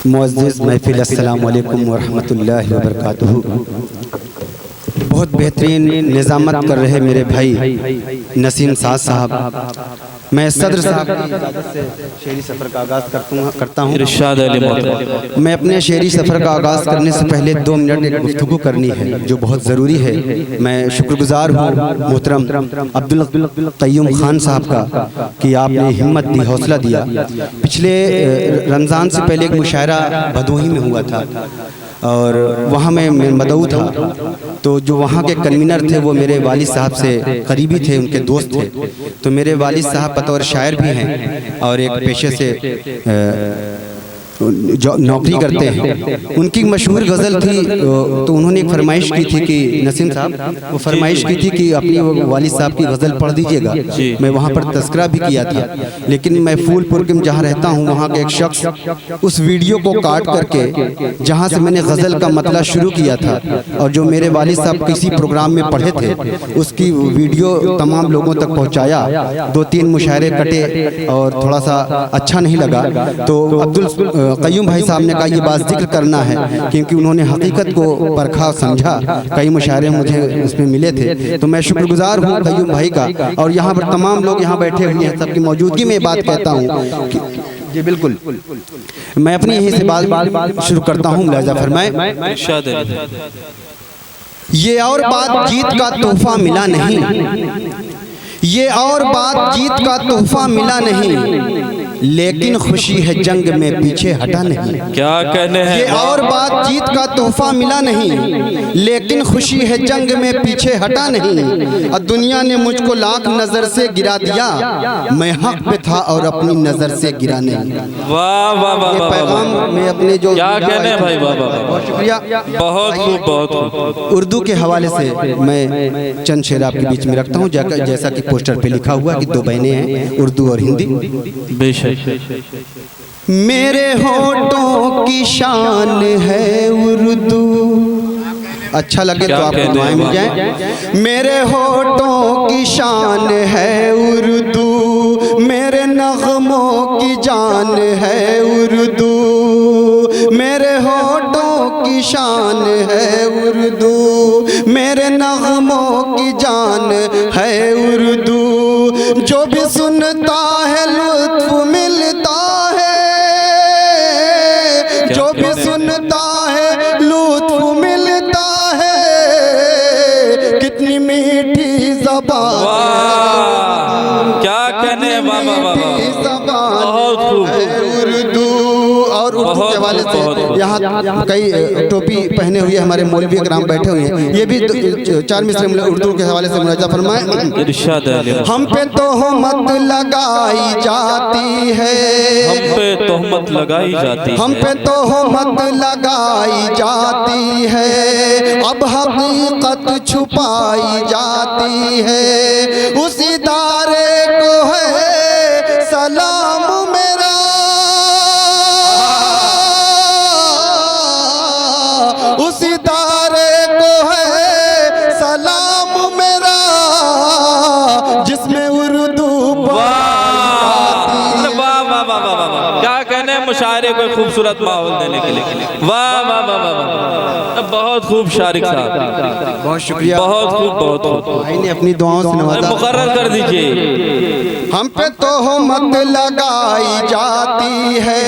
मुअज़्ज़िज़ महफ़िल, अस्सलामु अलैकुम वरहमतुल्लाहि वबरकातुहू। बहुत बेहतरीन निज़ामत कर रहे मेरे भाई नसीम साहब। मैं सदर साहब की इजाज़त से शेरी सफ़र का आगाज़ करता हूँ। इरशाद अली मोहतरम। मैं अपने शेरी सफ़र का आगाज़ करने से पहले 2 मिनट एक गुफ्तगू करनी है जो बहुत ज़रूरी है। मैं शुक्रगुज़ार हूँ मोहतरम अब्दुल क़य्यूम खान साहब का कि आपने हिम्मत दी, हौसला दिया। पिछले रमज़ान से पहले एक मुशायरा भदोही में हुआ था और वहाँ मैं मदऊ था, तो जो वहाँ के कन्वीनर थे वो मेरे वालिद साहब से करीबी थे, उनके दोस्त थे। तो मेरे वालिद साहब बतौर शायर भी हैं और एक पेशे से जो नौकरी करते हैं। उनकी मशहूर गज़ल थी, तो उन्होंने एक फरमाइश की थी कि नसीम साहब वो फरमाइश की थी कि अपनी वालिद साहब की गज़ल पढ़ दीजिएगा। मैं वहाँ पर तस्करा भी किया था, लेकिन मैं फूलपुर में जहाँ रहता हूँ वहाँ के एक शख्स उस वीडियो को काट करके जहाँ से मैंने गज़ल का मतलब शुरू किया था और जो मेरे वालिद साहब किसी प्रोग्राम में पढ़े थे उसकी वीडियो तमाम लोगों तक पहुँचाया। 2-3 मुशायरे कटे और थोड़ा सा अच्छा नहीं लगा, तो अब्दुल क़य्यूम भाई साहब ने कहा ये बात जिक्र करना है क्योंकि उन्होंने हकीकत को परखा समझा। कई मुशायरे मुझे उसमें मिले थे, तो मैं शुक्रगुजार हूँ क़य्यूम भाई का। और यहाँ पर तमाम लोग यहाँ बैठे हुए हैं, सबकी मौजूदगी में बात कहता हूँ कि जी बिल्कुल मैं अपनी यहीं से बात शुरू करता हूँ। मुलाज़ा फरमाए। ये और बात जीत का तोहफा मिला नहीं, ये और बात जीत का तोहफा मिला नहीं, लेकिन खुशी है जंग में पीछे हटा नहीं। क्या कहने हैं। ये और बात जीत का तोहफा मिला नहीं, लेकिन खुशी है जंग में पीछे हटा नहीं। और दुनिया ने मुझको लाख नजर से गिरा दिया, मैं हक पे था और अपनी नजर से गिरा नहीं। वाह वाह वाह। ये पैगाम मैं अपने जो क्या कहने हैं भाई। वाह वाह, बहुत शुक्रिया। बहुत खूब, बहुत खूब। उर्दू के हवाले से मैं चंद शेर आपके बीच में रखता हूँ, जैसा कि पोस्टर पे लिखा हुआ कि 2 बहनें हैं, उर्दू और हिंदी। बेशक। मेरे होठों की शान है उर्दू, अच्छा लगे तो आपको दुआएं मिल जाएं। मेरे होठों की शान है उर्दू, मेरे नग़मों की जान है उर्दू, मेरे होठों की शान है उर्दू, मेरे नग़मों की जान है उर्दू। जो भी सुनता है लुत्फ़ मिलता है, जो भी सुनता है लुत्फ़ मिलता है, कितनी मीठी ज़बान। क्या कहने। वाह वाह वाह, बहुत खूब। उर्दू और उर्दू के हवाले से यहाँ कई टोपी पहने हुए हमारे मौलवी कराम बैठे हुए हैं, ये भी 4 मिसरे उर्दू के हवाले से मुलाज़ा फरमाएं। इरशाद अली। हम पे तोहमत लगाई जाती है, हम पे तोहमत लगाई जाती है, हम पे तोहमत लगाई जाती है, अब हकीकत छुपाई जाती है। उस इदारे को है सलाम मेरा, उस इदारे को है सलाम मेरा, जिसमें उर्दू क्या कहने। मुशायरे को खूबसूरत माहौल देने के लिए वाह वाह वाह वाह, बहुत खूब शारिक साहब, बहुत शुक्रिया। बहुत खूब, बहुत खूब। भाई ने अपनी दुआओं से नवाजा। मुकर्रर कर दीजिए। हम पे तोहमत लगाई जाती है,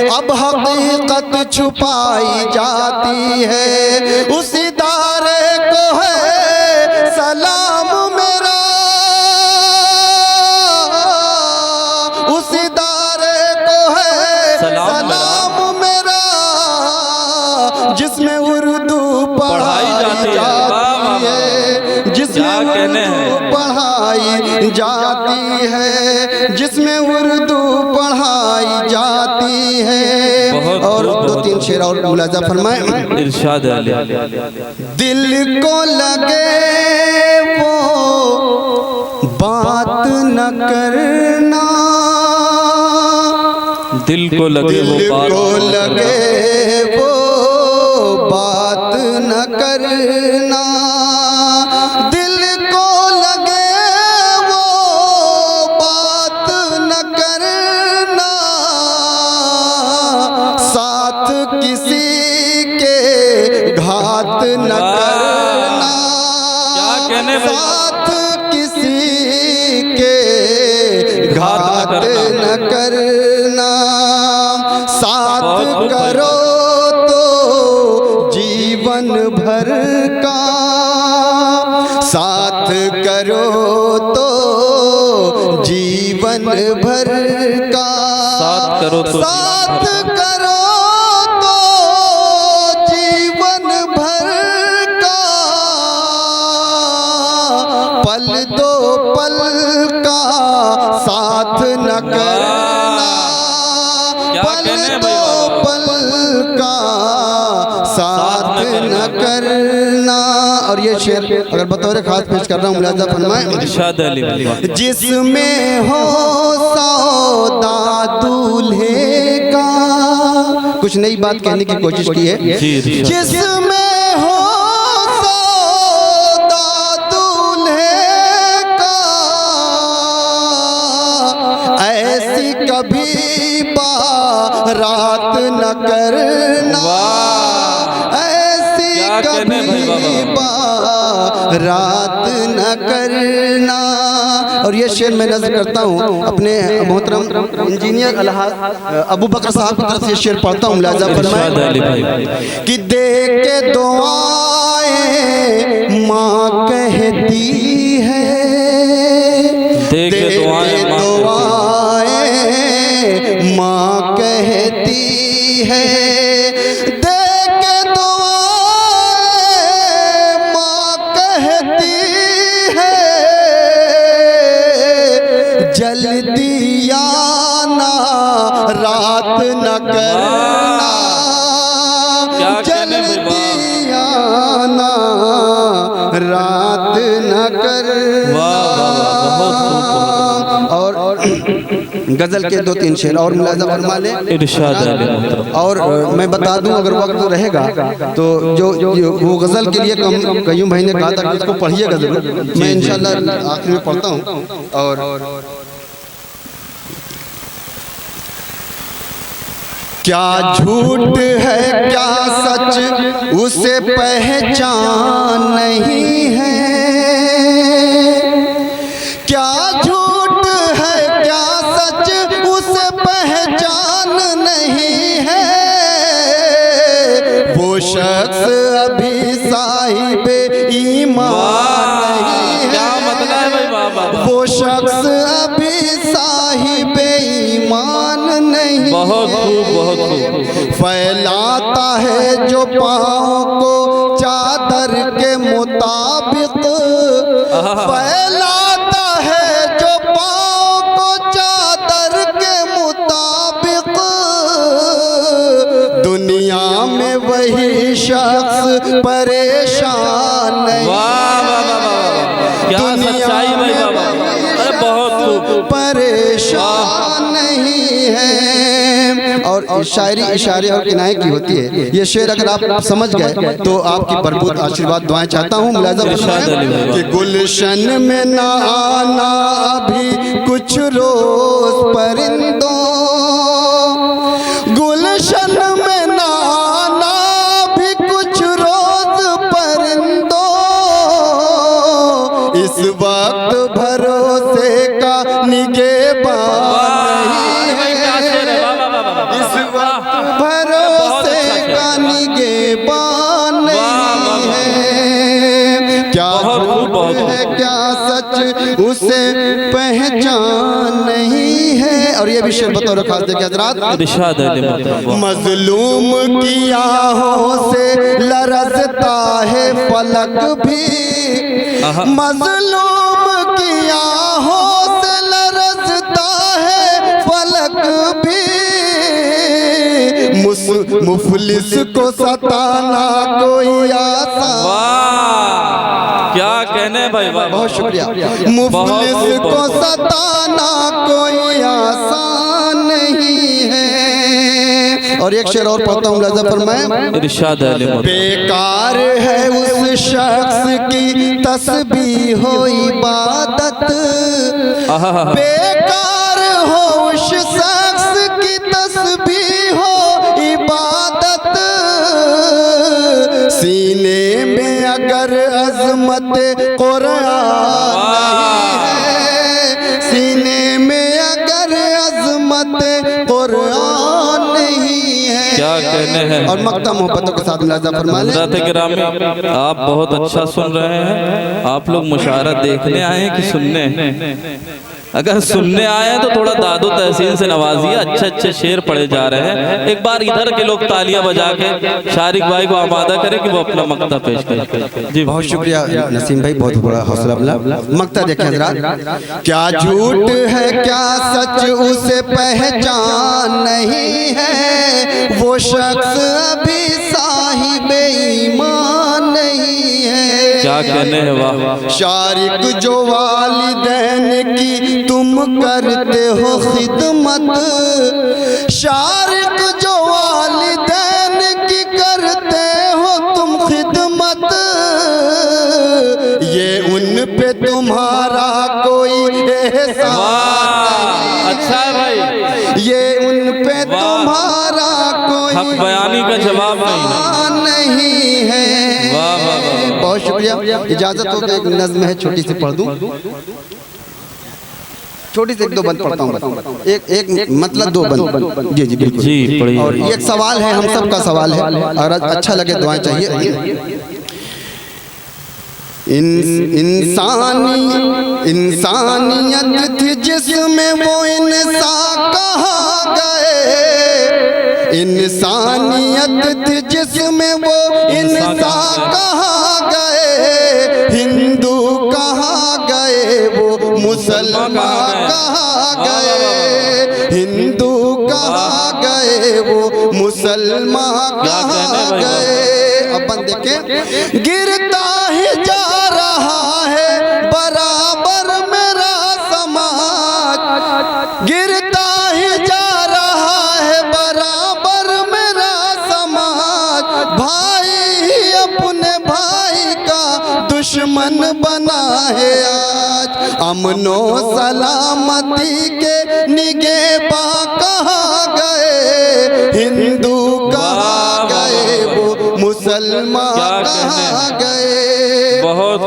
अब हकीकत छुपाई जाती है। उस इदारे को है सलाम मेरा, उस इदारे को है सलाम मेरा, जिसमें उर्दू पढ़ाई जाती है, जिसमें उर्दू पढ़ाई जाती है, जिसमें उर्दू पढ़ाई जाती है। और 2-3 शेर और मुलाज़ा फरमाएं। इरशाद अली। दिल को लगे वो बात न करना, दिल को लगे वो बात न करना, दिल को लगे वो बात न करना, साथ भाई? साथ किसी के घात न करना, साथ करो तो जीवन भर का, साथ करो तो जीवन भर का, साथ करो तो साथ करो तो जीवन भर का, पल दो पल का साथ न करना, पल दो पल का साथ न करना। और ये शेर अगर बतौर खास पेश कर रहा हूँ, मुलाजा फरमाएं। इरशाद अली भाई। जिसमें हो सौदा दूल्हे का, कुछ नई बात कहने की कोशिश की है। जिसमें हो सौदा दूल्हे का, ऐसी कभी बारात न करना, ऐसी कभी बारात न करना। और ये शेर मैं नज़र करता हूँ अपने मोहतरम इंजीनियर अलहाज अबू बकर साहब की तरफ से शेर पढ़ता हूँ, मुलाजा फरमाएं कि दे के दुआएं माँ कहती है, दे के दुआएं माँ कहती है, दे के दुआएं माँ कहती है, जल्दी आना रात न करना, जल्दी आना रात न करना। और गजल के 2-3 शेर और मुलाजा फरमा ले। और मैं बता दूं अगर वक्त रहेगा तो जो वो गजल के लिए कयूम भाई ने कहा था कि इसको पढ़िएगा जरूर, मैं इंशाल्लाह आखिर में पढ़ता हूँ। और क्या झूठ है क्या सच उसे पहचान नहीं है, क्या झूठ है क्या सच उसे पहचान नहीं है, वो शख्स अभी साहिब ईमान नहीं है, वो शख्स अभी साहिब ईमान नहीं, बहुत खूब बहुत खूब। फैलाता है जो पाँव को चादर के मुताबिक, फैलाता है जो पाँव को चादर के मुताबिक, दुनिया में वही शख्स परेशान नहीं, दुनिया में बहुत परेशान नहीं है। और शायरी इशारे और किनाए की होती है। ये शेर अगर आप समझ गए तो आपकी भरपूर आशीर्वाद दुआएं चाहता हूँ। मुलाज़ा कि गुलशन में ना आना भी कुछ रोज परिंदों, गुलशन में ना आना भी कुछ रोज परिंदों, इस वक्त भरोसे का निगहबान नहीं है, इस वक्त भरोसे का निगहबान नहीं है, क्या झूठ है क्या सच उसे पहचान नहीं है। और ये भी शेर बतौर खास देखिए हज़रात, मजलूम की आहों से लरज़ता है फलक भी, मजलूम की आहों से लरज़ता है फलक भी, मुफलिस को सताना कोई आसान, क्या कहने भाई, बहुत शुक्रिया। मुफलिस को सताना कोई आसान नहीं है। और एक शेर और पढ़ता हूँ, मुलाज़ा फरमाएं। बेकार है उस शख्स की तस्बीह हो इबादत, बेकार हो उस शख्स की तस्बीह हो इबादत, सीने में अगर अज़मत कुरान सीने में अगर अज़मत कुरान नहीं है। क्या कहने हैं। और मक्ता मोहब्बतों के साथ मुलाज़ा फरमा लें। हज़रत गिरामी, आप बहुत अच्छा सुन रहे हैं। आप लोग मुशायरा देखने आए हैं कि सुनने? अगर सुनने आए हैं तो थोड़ा दादो तहसीन से नवाजिए, अच्छे अच्छे शेर पढ़े जा रहे हैं। एक बार इधर के लोग तालियां बजा के शारिक भाई को आमादा करें कि वो अपना मक्ता पेश करें। जी बहुत शुक्रिया नसीम भाई, बहुत बड़ा हौसला अफजा। मक्ता देखें हज़रात। क्या झूठ है क्या सच उसे पहचान नहीं है, वो शख्स अभी साहिबे ईमान नहीं है। क्या कहने हैं। वाह। शारिक जो वालिदैन की तुम करते हो खिदमत, शारिक जो वालिदैन की करते हो तुम खिदमत, ये उन पे तुम्हारा कोई एहसान नहीं। अच्छा है भाई, ये उन पे तुम्हारा कोई हक बयानी का जवाब नहीं है। वाह वाह वाह। बहुत शुक्रिया। इजाजत हो तो एक नज़्म है, छोटी सी पढ़ दूं। छोटी से एक दो बंद पढ़ता हूँ। एक मतलब दो बंद। जी जी बिल्कुल जी पढ़िए। और ये एक सवाल है, हम सब का सवाल है, और अच्छा लगे दुआएं चाहिए। इंसानियत थी जिसमें वो इंसान कहाँ गए, इंसानियत थी जिसमें वो इंसान कहाँ गए, हिंदू कहाँ गए वो मुसलमान कहाँ गए, हिंदू कहाँ गए वो मुसलमान कहाँ गए। अपन देखें, गिरता ही जा रहा है बराबर मेरा समाज, गिरता ही जा रहा है बराबर मेरा समाज, भाई ही अपने भाई का दुश्मन बना है आज। अमनो सलामती के निगहबान कहाँ गए, हिंदू कहाँ गए वो मुसलमान कहाँ गए। बहुत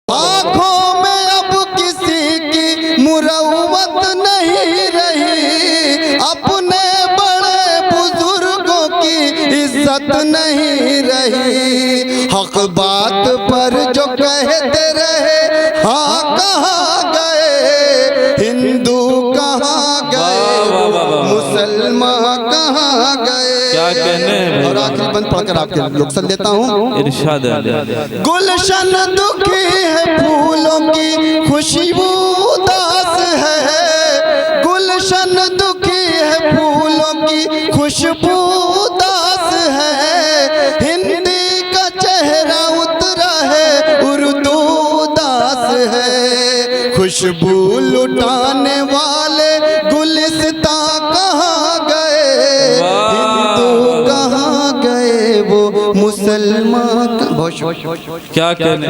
आँखों में अब किसी की मुरव्वत नहीं रही, अपने बड़े बुजुर्गों की इज्जत नहीं रही, हक बात पर जो कहते रहे हाँ कहाँ गए, हिंदू कहाँ गए मुसलमान कहाँ गए। क्या कहने हैं। और आखिरी बंद पढ़कर आपके लोग सुन देता हूँ। इरशाद है। गुलशन दुखी है फूलों की खुशबू उदास है, गुलशन दुखी है फूलों की खुशबू उदास है, हिंदी का चेहरा उतरा है उर्दू उदास है, खुशबू लुटाने वाले गुलिस्तां कहाँ गए, हिंदू कहाँ गए वो मुसलमान। बहुत क्या कहने।